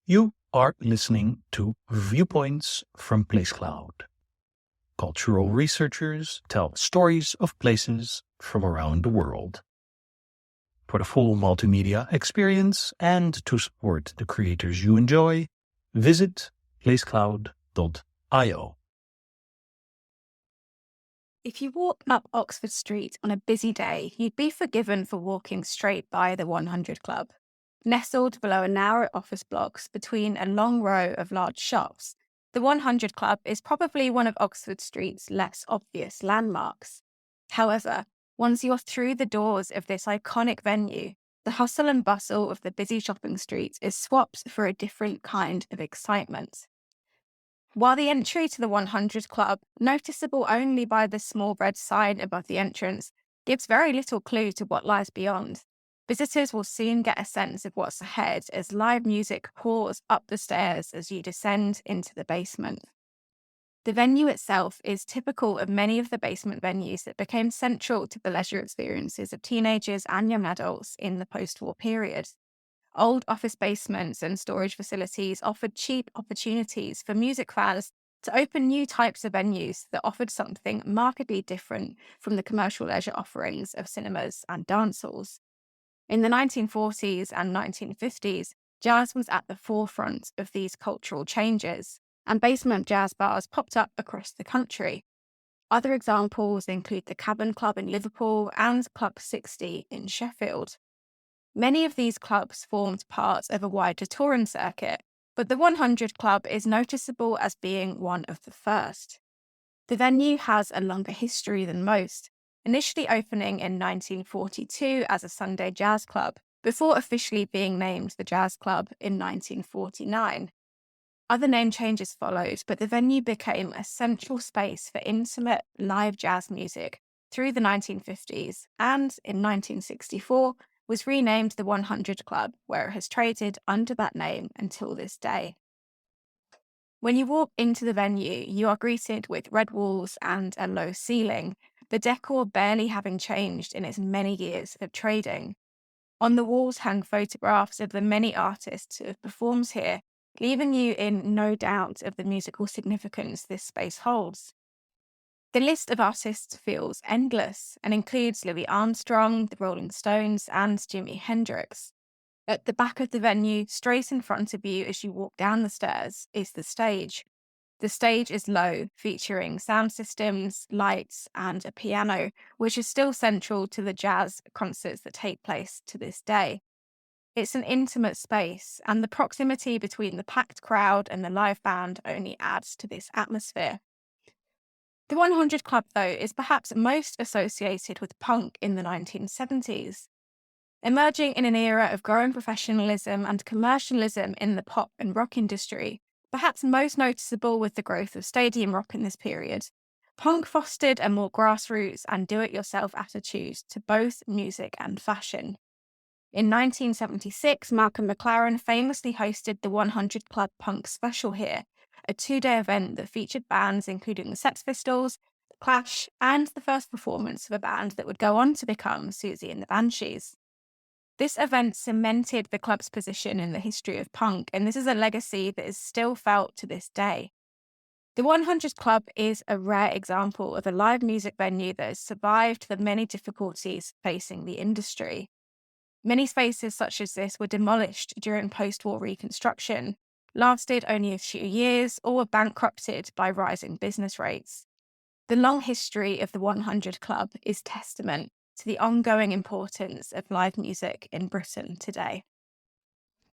You are listening to Viewpoints from PlaceCloud. Cultural researchers tell stories of places from around the world. For the full multimedia experience and to support the creators you enjoy, visit placecloud.io. If you walk up Oxford Street on a busy day, you'd be forgiven for walking straight by the 100 Club. Nestled below a narrow office blocks between a long row of large shops, the 100 Club is probably one of Oxford Street's less obvious landmarks. However, once you're through the doors of this iconic venue, the hustle and bustle of the busy shopping streets is swapped for a different kind of excitement. While the entry to the 100 Club, noticeable only by the small red sign above the entrance, gives very little clue to what lies beyond, visitors will soon get a sense of what's ahead as live music pours up the stairs as you descend into the basement. The venue itself is typical of many of the basement venues that became central to the leisure experiences of teenagers and young adults in the post-war period. Old office basements and storage facilities offered cheap opportunities for music fans to open new types of venues that offered something markedly different from the commercial leisure offerings of cinemas and dance halls. In the 1940s and 1950s, jazz was at the forefront of these cultural changes, and basement jazz bars popped up across the country. Other examples include the Cabin Club in Liverpool and Club 60 in Sheffield. Many of these clubs formed part of a wider touring circuit, but the 100 Club is noticeable as being one of the first. The venue has a longer history than most, initially opening in 1942 as a Sunday jazz club, before officially being named the Jazz Club in 1949. Other name changes followed, but the venue became a central space for intimate live jazz music through the 1950s, and in 1964, was renamed the 100 Club, where it has traded under that name until this day. When you walk into the venue, you are greeted with red walls and a low ceiling, the decor barely having changed in its many years of trading. On the walls hang photographs of the many artists who have performed here, leaving you in no doubt of the musical significance this space holds. The list of artists feels endless and includes Louis Armstrong, the Rolling Stones, and Jimi Hendrix. At the back of the venue, straight in front of you as you walk down the stairs, is the stage. The stage is low, featuring sound systems, lights, and a piano, which is still central to the jazz concerts that take place to this day. It's an intimate space, and the proximity between the packed crowd and the live band only adds to this atmosphere. The 100 Club, though, is perhaps most associated with punk in the 1970s. Emerging in an era of growing professionalism and commercialism in the pop and rock industry, perhaps most noticeable with the growth of stadium rock in this period, punk fostered a more grassroots and do-it-yourself attitude to both music and fashion. In 1976, Malcolm McLaren famously hosted the 100 Club Punk Special here, a 2-day event that featured bands including the Sex Pistols, The Clash, and the first performance of a band that would go on to become Susie and the Banshees. This event cemented the club's position in the history of punk, and this is a legacy that is still felt to this day. The 100 Club is a rare example of a live music venue that has survived the many difficulties facing the industry. Many spaces such as this were demolished during post-war reconstruction, lasted only a few years, or were bankrupted by rising business rates. The long history of the 100 Club is testament to the ongoing importance of live music in Britain today.